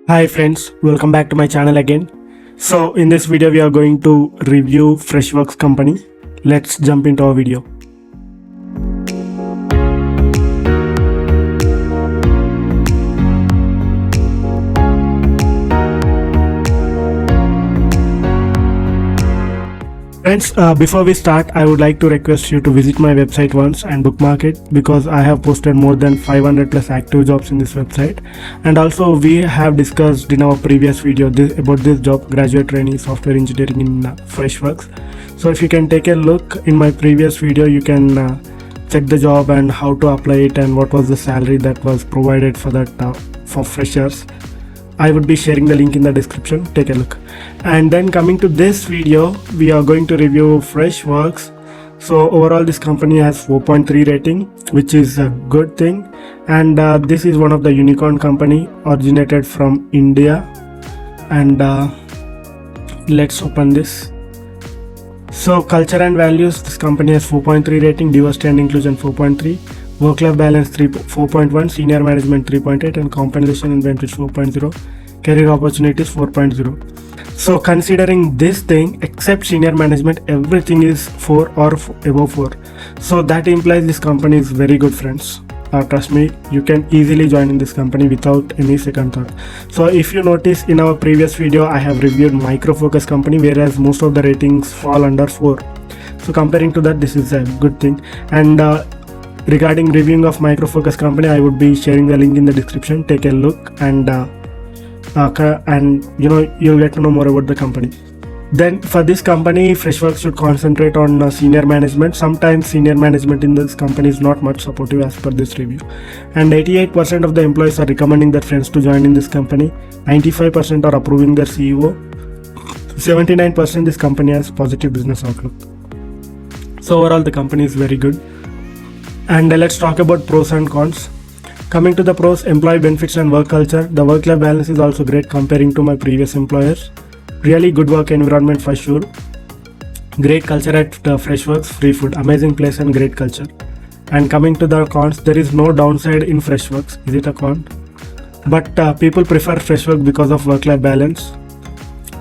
Hi friends, welcome back to my channel again. So in this video we are going to review Freshworks company. Let's jump into our video. Friends, before we start, I would like to request you to visit my website once and bookmark it because I have posted more than 500 plus active jobs in this website. And also we have discussed in our previous video about this job, graduate trainee software engineering in Freshworks. So if you can take a look in my previous video, you can check the job and how to apply it and what was the salary that was provided for that for freshers. I would be sharing the link in the description. Take a look. And then coming to this video, we are going to review Freshworks. So overall this company has 4.3 rating, which is a good thing. And this is one of the unicorn company originated from India. And let's open this. So culture and values, this company has 4.3 rating, diversity and inclusion 4.3. Work-life balance 4.1, senior management 3.8, and compensation and benefits 4.0, career opportunities 4.0. So considering this thing, except senior management, everything is 4 or above 4. So that implies this company is very good, friends. Trust me, you can easily join in this company without any second thought. So if you notice in our previous video, I have reviewed Micro Focus company, whereas most of the ratings fall under 4. So comparing to that, this is a good thing. And regarding reviewing of Micro Focus company, I would be sharing the link in the description. Take a look and you'll get to know more about the company. Then for this company, Freshworks should concentrate on senior management. Sometimes senior management in this company is not much supportive as per this review. And 88% of the employees are recommending their friends to join in this company. 95% are approving their CEO. 79% this company has positive business outlook. So overall the company is very good. And let's talk about pros and cons. Coming to the pros, employee benefits and work culture. The work-life balance is also great comparing to my previous employers. Really good work environment for sure. Great culture at Freshworks, free food, amazing place and great culture. And coming to the cons, there is no downside in Freshworks. Is it a con? But people prefer Freshworks because of work-life balance.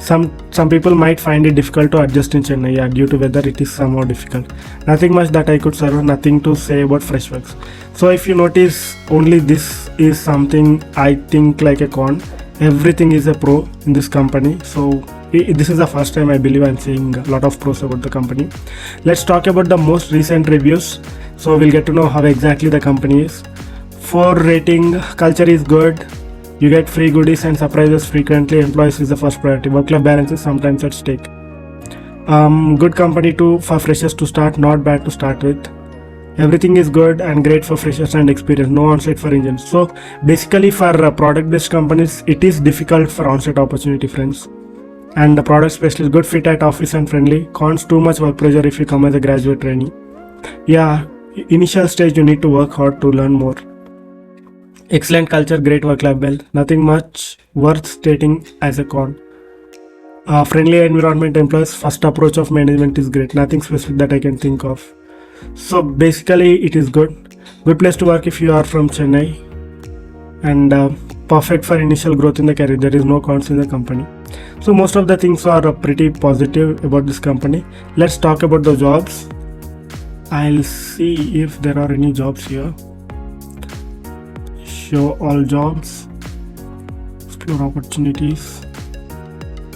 Some people might find it difficult to adjust in Chennai, due to weather it is somehow difficult. Nothing much that I could serve, nothing to say about Freshworks. So if you notice, only this is something I think like a con. Everything is a pro in this company. So this is the first time I believe I'm saying a lot of pros about the company. Let's talk about the most recent reviews. So we'll get to know how exactly the company is. 4 rating, culture is good. You get free goodies and surprises frequently. Employees is the first priority. Work-life balance is sometimes at stake. Good company for freshers to start, not bad to start with. Everything is good and great for freshers and experience. No on-site for engines. So basically for product-based companies, it is difficult for on-site opportunity, friends. And the product specialist, good fit at office and friendly. Cons, too much work pressure if you come as a graduate trainee. Yeah, initial stage you need to work hard to learn more. Excellent culture, great work-life balance. Nothing much worth stating as a con. Friendly environment, employees, first approach of management is great. Nothing specific that I can think of. So basically it is good. Good place to work if you are from Chennai. And perfect for initial growth in the career. There is no cons in the company. So most of the things are pretty positive about this company. Let's talk about the jobs. I'll see if there are any jobs here. Show all jobs, explore opportunities.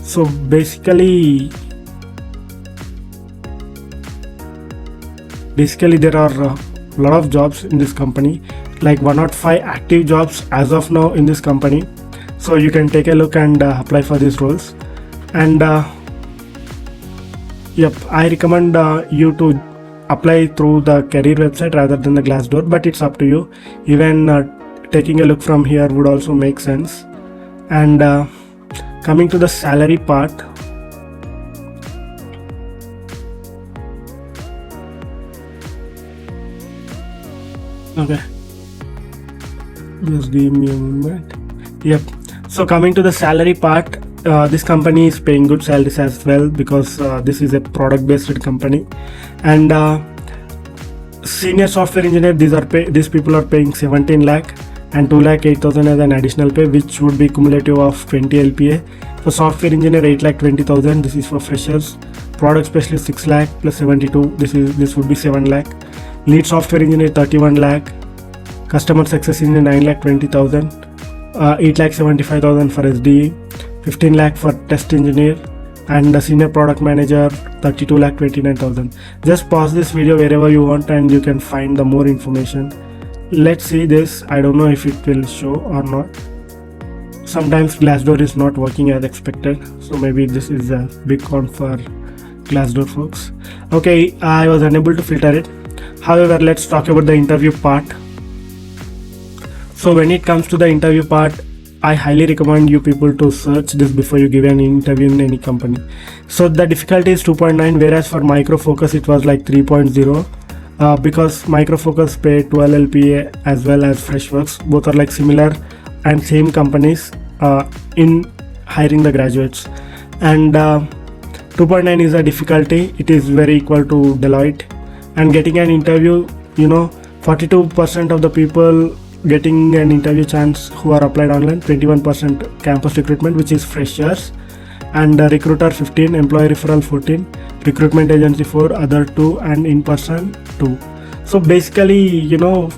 So basically there are a lot of jobs in this company, like 105 active jobs as of now in this company. So you can take a look and apply for these roles. And I recommend you to apply through the career website rather than the Glassdoor, but it's up to you. Even taking a look from here would also make sense. And coming to the salary part, okay, just give me a moment. So coming to the salary part, this company is paying good salaries as well because this is a product based company. And senior software engineer, these people are paying 17 lakh, and 2,08,000 as an additional pay, which would be cumulative of 20 LPA. For software engineer, 8,20,000. This is for freshers. Product specialist 6 lakh plus 72. This would be 7 lakh. Lead software engineer 31 lakh. Customer success engineer 9,20,000. 8,75,000 for SDE. 15 lakh for test engineer. And the senior product manager 32,29,000. Just pause this video wherever you want and you can find the more information. Let's see this. I don't know if it will show or not. Sometimes Glassdoor is not working as expected, so maybe this is a big con for Glassdoor folks. Okay, I was unable to filter it. However, let's talk about the interview part. So when it comes to the interview part, I highly recommend you people to search this before you give an interview in any company. So the difficulty is 2.9, whereas for Micro Focus it was like 3.0. Because Micro Focus pay 12 LPA as well as Freshworks. Both are like similar and same companies in hiring the graduates. And 2.9 is a difficulty. It is very equal to Deloitte. And getting an interview, 42% of the people getting an interview chance who are applied online, 21% campus recruitment, which is freshers, and recruiter 15, employee referral 14, recruitment agency 4, other 2, and in person 2. So basically,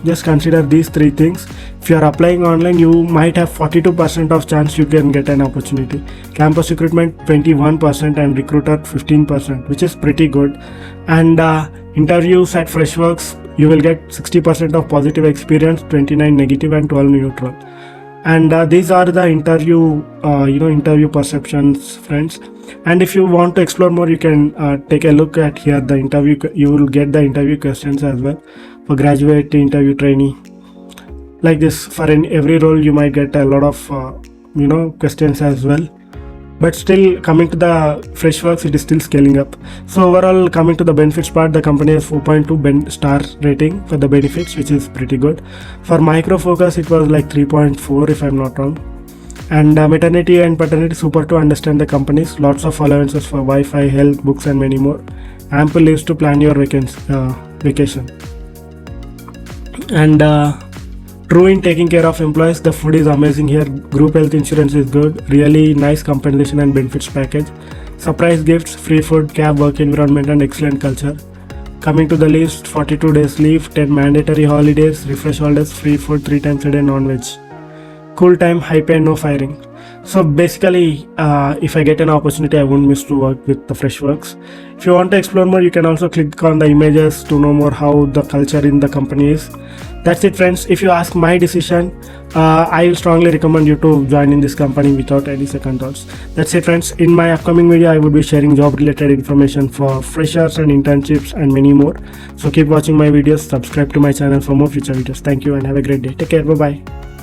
just consider these three things. If you are applying online, you might have 42% of chance you can get an opportunity. Campus recruitment 21% and recruiter 15%, which is pretty good. And interviews at Freshworks, you will get 60% of positive experience, 29 negative, and 12 neutral. And these are the interview perceptions, friends. And if you want to explore more, you can take a look at here the interview. You will get the interview questions as well for graduate, interview, trainee. Like this, for every role you might get a lot of questions as well. But still, coming to the Freshworks, it is still scaling up. So overall, coming to the benefits part, the company has 4.2 star rating for the benefits, which is pretty good. For Micro Focus, it was like 3.4 if I'm not wrong. And maternity and paternity, super to understand the companies. Lots of allowances for Wi-Fi, health, books, and many more. Ample leaves to plan your vacation. And true in taking care of employees, the food is amazing here. Group health insurance is good. Really nice compensation and benefits package. Surprise gifts, free food, cab, work environment, and excellent culture. Coming to the list, 42 days leave, 10 mandatory holidays, refresh holidays, free food 3 times a day, non-veg. Cool time, high pay, no firing. So basically, if I get an opportunity, I won't miss to work with the Freshworks. If you want to explore more, you can also click on the images to know more how the culture in the company is. That's it, friends. If you ask my decision, I will strongly recommend you to join in this company without any second thoughts. That's it, friends. In my upcoming video, I will be sharing job related information for freshers and internships and many more. So keep watching my videos, subscribe to my channel for more future videos. Thank you and have a great day. Take care. Bye bye.